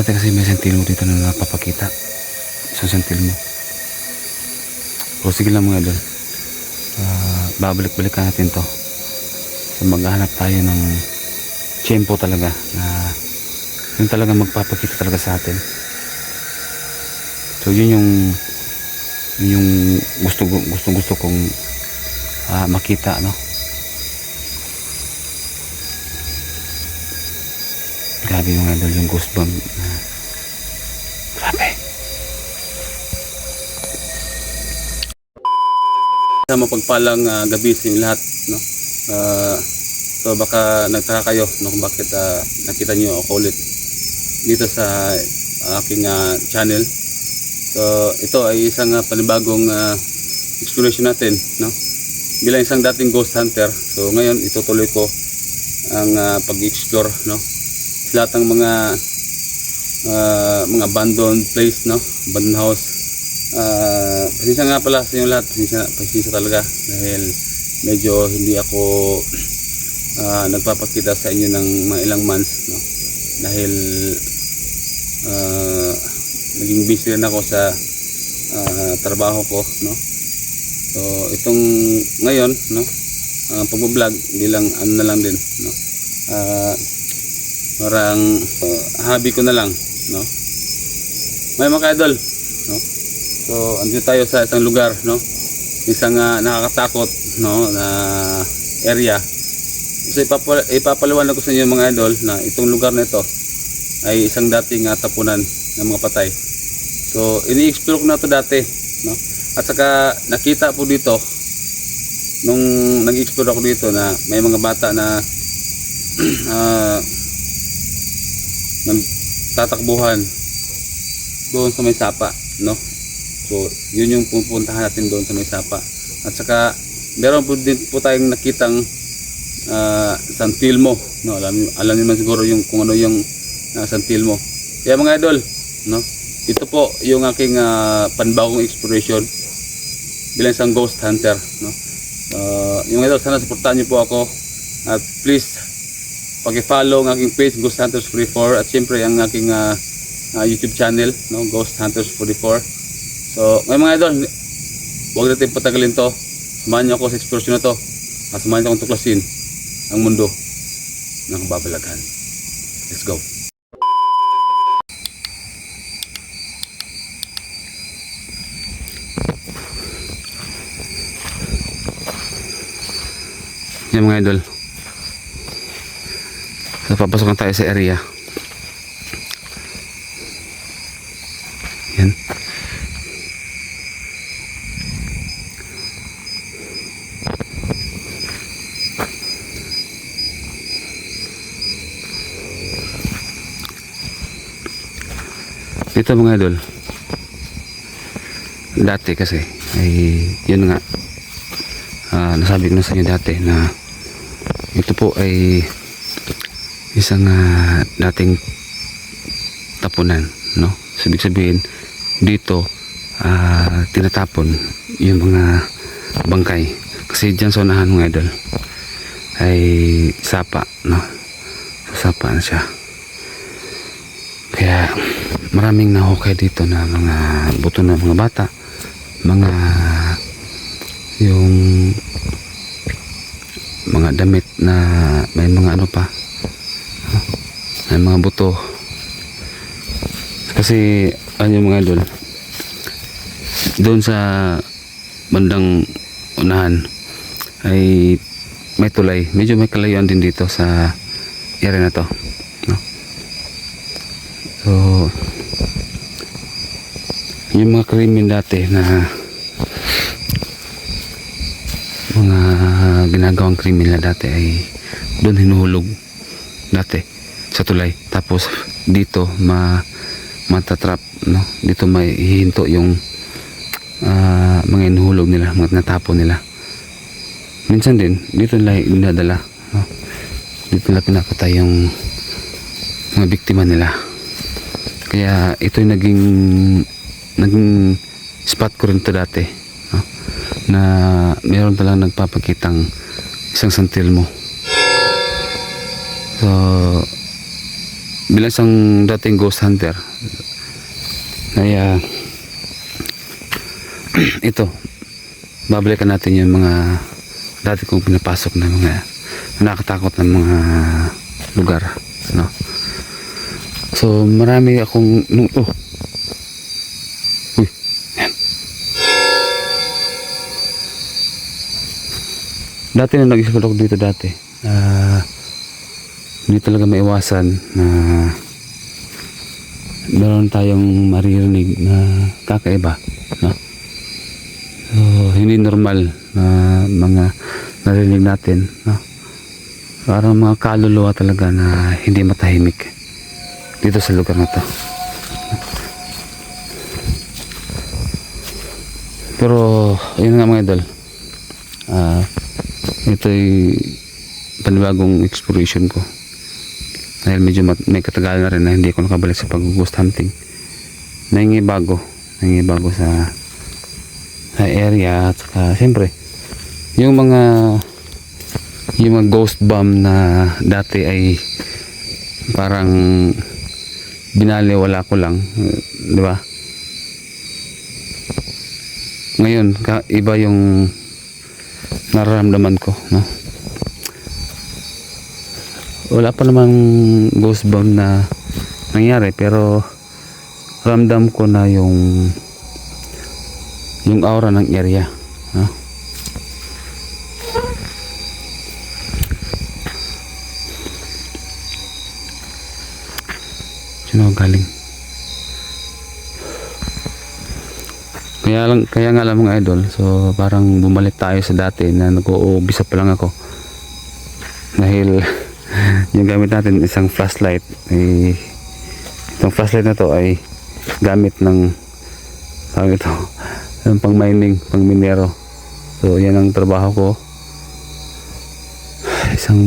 Dati kasi may sentilmo dito na napapakita. Isang sentilmo. Pero sige lang mga idol. Babalik-balikan natin to. So maghahanap tayo ng tiyempo talaga na yun talaga magpapakita talaga sa atin. So yun yung gusto kong makita, no? Grabe yung idol, yung ghost bomb. Grabe. Sa mapagpalang gabi sa inyo lahat, no? So baka nagtaka kayo, no, kung bakit nakita nyo ako ulit dito sa aking channel. So ito ay isang panibagong exploration natin, no? Bilang isang dating ghost hunter, so ngayon itutuloy ko ang pag-explore, no? Sa lahat ng mga abandoned place, no? Abandoned house. Pasensya nga pala sa inyo lahat, pasensya talaga dahil medyo hindi ako nagpapakita sa inyo ng mga ilang months, no? Dahil naging busy rin ako sa trabaho ko, no? So itong ngayon, no, pag-vlog bilang ano na lang din, no, parang hobby ko na lang, no. May mga idol, no. So andito tayo sa isang lugar, no, isang nakakatakot, no, na area. So ipapaliwanag ko sa inyo mga idol na itong lugar na ito ay isang dating tapunan ng mga patay. So ini-explore ko na ito dati, no? At saka nakita po dito nung nag-explore ako dito na may mga bata na tatakbuhan doon sa may sapa, no? So yun yung pupuntahan natin doon sa may sapa. At saka meron po din po tayong nakitang santilmo, no? Alam niyo man siguro yung kung ano yung santilmo. Kaya mga idol, no? Ito po yung aking panbagong exploration bilang isang ghost hunter, no? Yung idol, sana suportahan niyo po ako at please paki-follow ang aking page Ghost Hunters 44 at siyempre ang aking YouTube channel, no, Ghost Hunters 44. So ngayon mga idol, huwag natin patagalin to. Samahan niyo ako sa exploration na to at samahan niyo akong tuklasin ang mundo ng kababalaghan. Let's go. Yan mga idol, so papasok na tayo sa area. Yan. Ito mga idol, dati kasi ay yun nga, nasabi ko na sa inyo dati na ito po ay isang dating tapunan, no? So, ibig sabihin dito tinatapon yung mga bangkay kasi dyan sa unahan mga idol ay sapa, no? Sapa na siya, kaya maraming nahukay dito na mga buto ng mga bata, mga yung mga damit na may mga ano pa, may mga buto kasi ano yung mga idol doon sa bandang unahan ay may tulay, medyo may kalayuan din dito sa area na to, no? So yung mga krimen dati na mga ginagawang krimen na dati ay doon hinuhulog dati sa tulay, tapos dito matatrap, no? Dito may hihinto yung mga inuhulog nila, mga natapon nila. Minsan din dito nila dinadala, no? Dito nila pinapatay yung mga biktima nila. Kaya ito yung naging spot ko rin to dati, no? Na meron talang nagpapakitang isang santilmo. So bilang isang dating ghost hunter ay ito, babalikan natin yung mga dati kong pinapasok na mga nakakatakot na mga lugar, no? So marami akong uy, yan. Dati na nag-isip ako dito dati, hindi talaga maiwasan na meron tayong maririnig na kakaiba, no? So hindi normal na mga narinig natin, no? Parang mga kaluluwa talaga na hindi matahimik dito sa lugar na to. Pero yun nga mga idol, ito'y panibagong exploration ko dahil medyo may katagalan na rin na hindi ako nakabalik sa pag-ghost hunting. Nangingibago sa area, at saka siyempre yung mga ghost bomb na dati ay parang binaliwala ko lang, di ba? Ngayon iba yung nararamdaman ko, no? Wala pa namang ghost bomb na nangyari, pero ramdam ko na yung aura ng area, no? Sino galing? Kaya nga lang mga idol, so parang bumalik tayo sa dati na nag-uumpisa pa lang ako dahil yung gamit natin isang flashlight, itong flashlight na to ay gamit ng pang mining, pang minero. So yan ang trabaho ko, isang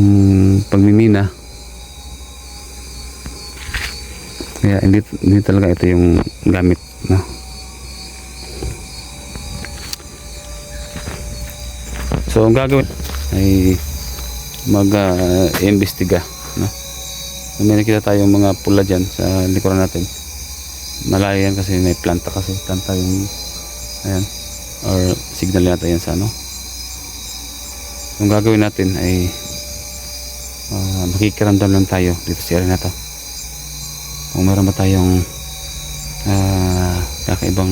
pagmimina. Kaya hindi talaga ito yung gamit, no? So ang gagawin ay mag-imbestiga, no? May nakita tayong mga pula dyan sa likuran natin. Malayo yan kasi may planta yung ayan, or signal yata yan sa ano. Ang gagawin natin ay makikiramdam lang tayo dito sa area na to kung meron ba tayong kakaibang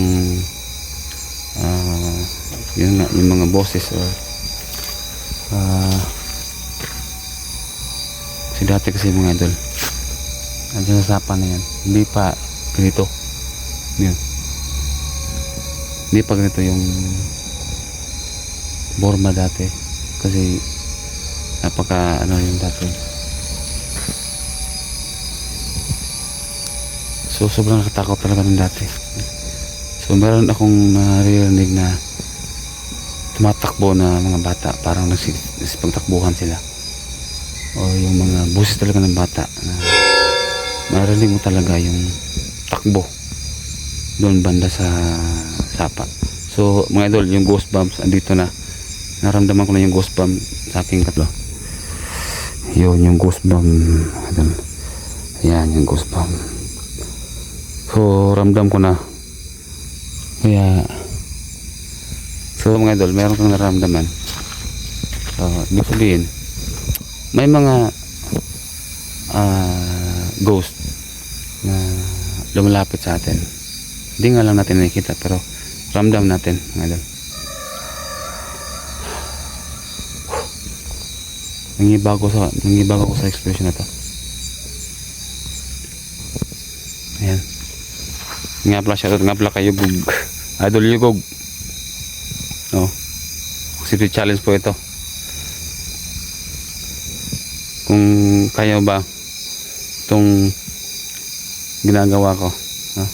yun nga, yung mga boses or kasi dati kasi mga idol andyan sa sapa na yan, hindi pa ganito yun, hindi pa ganito yung borma dati kasi napaka ano yung dati. So sobrang nakatakot talaga ng dati. So meron akong naririnig na tumatakbo na mga bata, parang nagsipagtakbuhan sila, o yung mga boses talaga ng bata na marinig mo talaga yung takbo doon banda sa sapa. So mga idol, yung ghost bombs andito na, naramdaman ko na yung ghost bomb sa aking katlo. Yun yung ghost bomb, ayan yung ghost bomb. So ramdam ko na, kaya so mga idol, meron kang nararamdaman. So ibig sabihin may mga ghost na lumalapit sa atin, hindi nga lang natin nakikita pero ramdam natin mga idol. Nangibago ko sa expression na to. Ayan. Nga pala shoutout nga pala kay Yugog. Idol Yugog. No. Secret challenge po ito. Kung kaya ba itong ginagawa ko, no?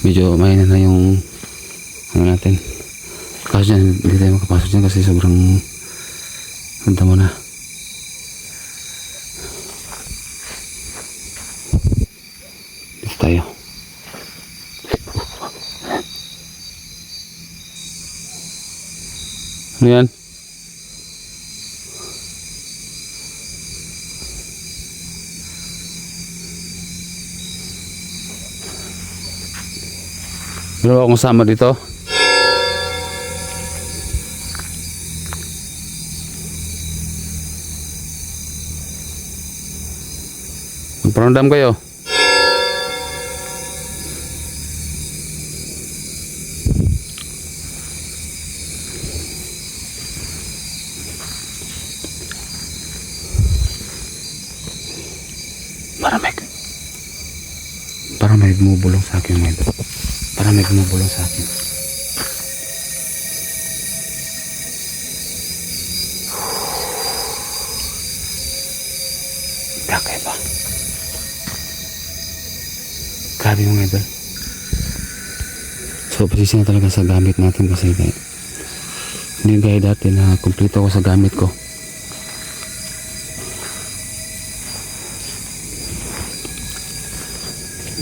Medyo mahina na yung ano natin. Kasi dyan, hindi tayo makapasok dyan kasi sobrang ganda mo na. Dito tayo. Ano yan? Meron akong kasama dito. Magparamdam kayo. Para may bumubulong sa akin mga idol. Para may bumubulong sa akin. Dakay ba? Grabe mga idol. So pasisi na talaga sa gamit natin kasi hindi gaya dati na kumpleto ako sa gamit ko.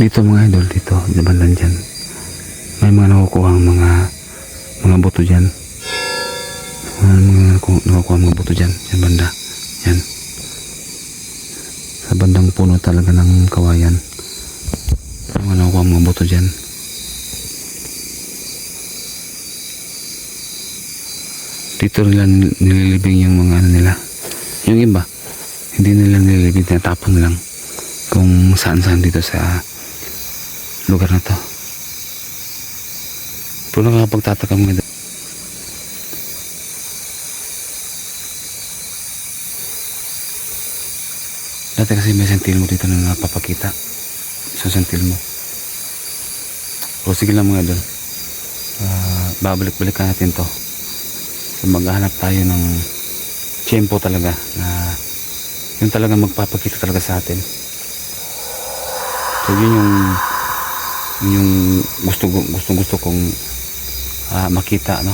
Dito mga idol, dito sa bandang dyan may mga nakukuha mga buto dyan. Mga nakukuha mga buto dyan sa banda yan, sa bandang puno talaga ng kawayan. Mga nakukuha mga buto dyan. Dito nila nililibing yung mga ano nila. Yung iba hindi nila nililibing, tinatapon lang kung saan dito sa lugar na to. Pero nakakapagtataka mga idol. Dati kasi may sentil mo dito na napapakita. Isang sentil mo. O sige lang mga idol. Babalik-balikan natin to. So, maghahanap tayo ng tiyempo talaga na yun talaga magpapakita talaga sa atin. So yun yung gusto kong makita, no?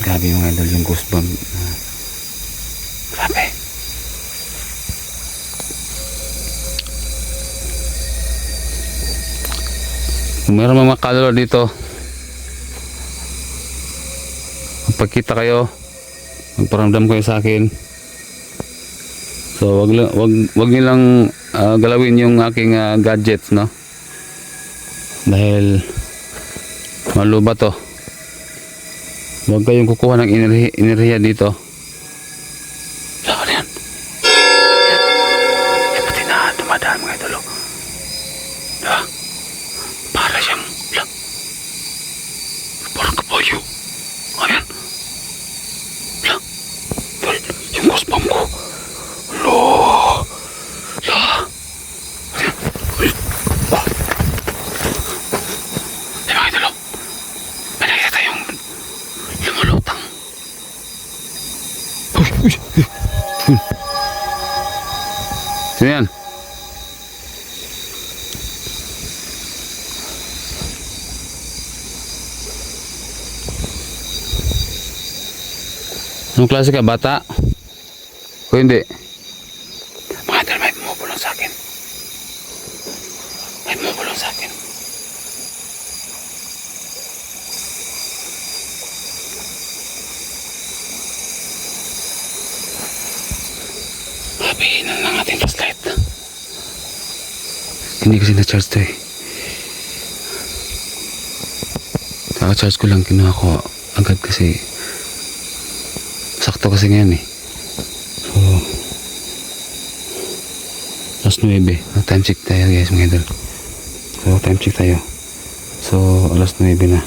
Grabe yung idol, yung goosebump. Grabe. Kung meron mga kalor dito, magpakita kayo, magparamdam kayo sa akin. So wag nilang galawin yung aking gadgets, no? Dahil maluba to. Wag kayong kukuha ng enerhiya dito. Saan yan? Yan pati na dumadaan mga idolo. Diba? Para siyang parang kabayo. Ayan. Tol, yung goosebump ko. Sino yan? Anong klase ka? Bata? O hindi? Mga idol, may bumubulong sa akin. May bumubulong sa akin. Habihin na lang ating flashlight. Hindi kasi na-charge to eh. Kaka-charge ko lang, kinuha ko agad kasi sakto kasi ngayon eh. So alas 9. Time check tayo guys mga idol. So time check tayo. So alas 9 na,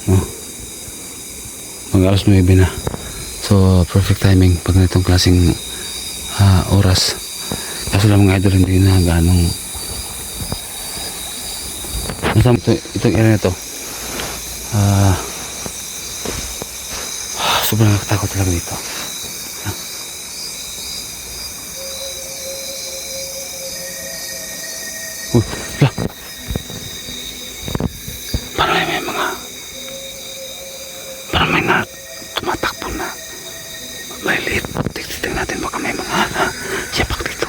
no? Mag alas 9 na. So perfect timing pag ganitong klaseng oras. Kaso lang mga idol, hindi na ganong itong area na to. Sobrang nakatakot talaga dito. Lah. Parang may tumatakbo na maliliit. Tignan natin, baka may mga yapak dito.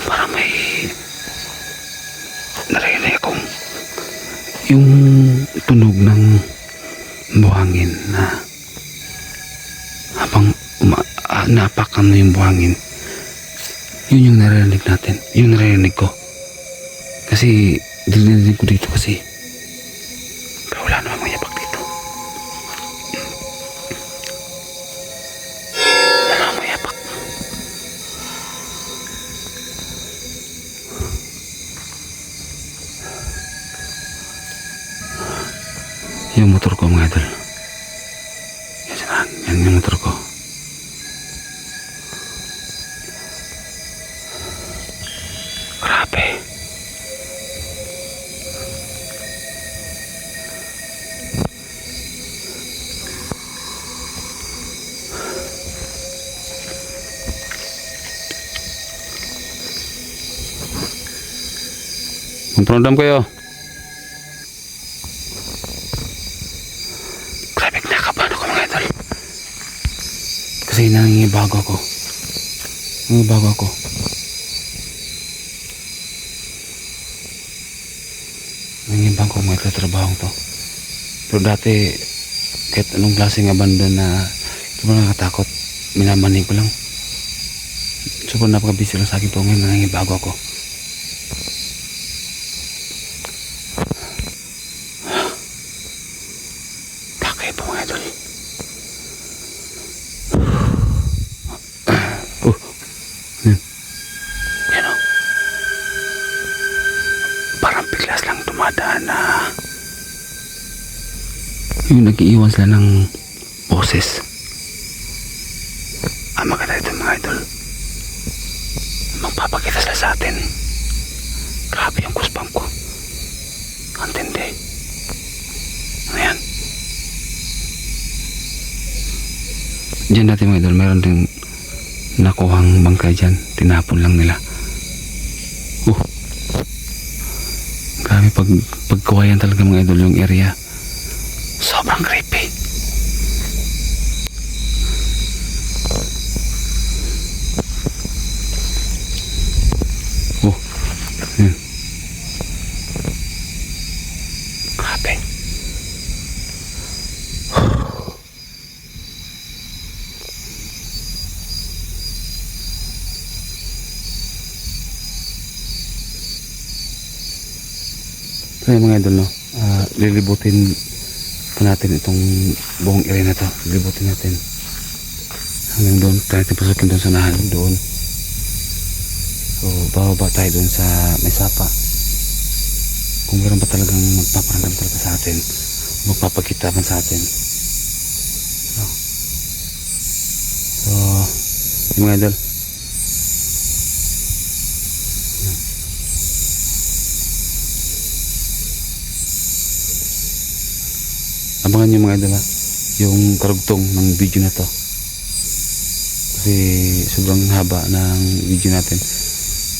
Parang may narinig akong yung tunog ng buhangin na habang napakan na yung buhangin, Yun yung naririnig natin. Yung naririnig ko. Kasi, dinarinig ko dito kasi. Pero wala namang mayabak dito. Wala namang mayabak. Yung motor ko mga idol. Yan yung motor ko. Grabe. Magparamdam kayo. Grabe, kinakabahan ako mga idol. Kasi nangingibago ako. Nangingibago ako. Nangingibago ako mga idol sa trabahong to. Pero dati, kahit anong klaseng abandon na sobrang nakatakot, minamanig ko lang. Sobrang napaka-busy lang sa akin po ngayon, nangingibago ako. Kakaiba mga idol. Yan o. Parang biglas lang dumadaan na yung nag-iiwan sila ng boses. Ang maganda ito mga idol, magpapakita sila sa atin. Grabe yung goosebump ko. Ang tindi. Ano yan? Diyan natin mga idol, mayroon din nakuhang bangkay dyan. Tinapon lang nila. Grabe pagkawayan talaga mga idol yung area. Sobrang creepy. Yun. Grabe. Kaya mga idol, no, lilibutin pa natin itong buong area na to. Lilibutin natin hanggang doon. Tayo natin pasukin doon sa nahan doon. So bababa tayo doon sa may sapa. Kung meron pa talagang magpaparamdam talaga sa atin, magpapakita man sa atin, no? So yung mga idol, abangan nyo mga idol ha, yung karugtong ng video na to. Kasi sobrang haba ng video natin.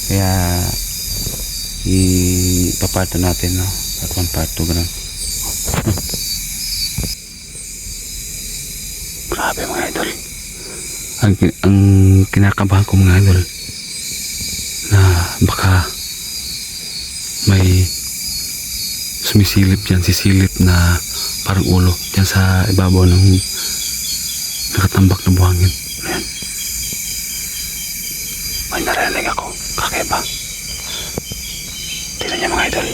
Kaya ipaparto natin, no? Part 1, part 2, ganun. Grabe mga idol. Ang kinakabahan ko mga idol, na baka may sumisilip dyan, sisilip na parang ulo dyan sa ibabaw ng nakatambak na buhangin. Ayan. May narinig ako. Kakaiba. Tingnan niya mga idol.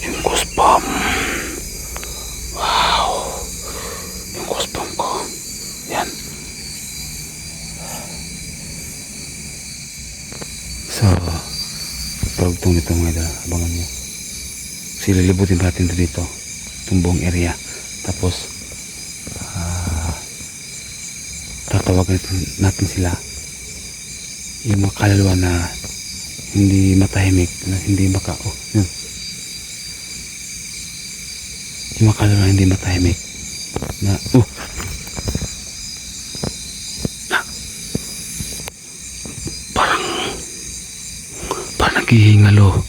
Yung goosebump. Wow. Yung goosebump ko. Yan. So, pagtong nito mga idol. Abangan nyo. Kasi lilibutin natin dito. Itong buong area. Tapos, tatawagan natin sila. Yung mga kaluluwa na hindi matahimik, na hindi yun. Yung mga kaluluwa hindi matahimik na na parang naghihingalo.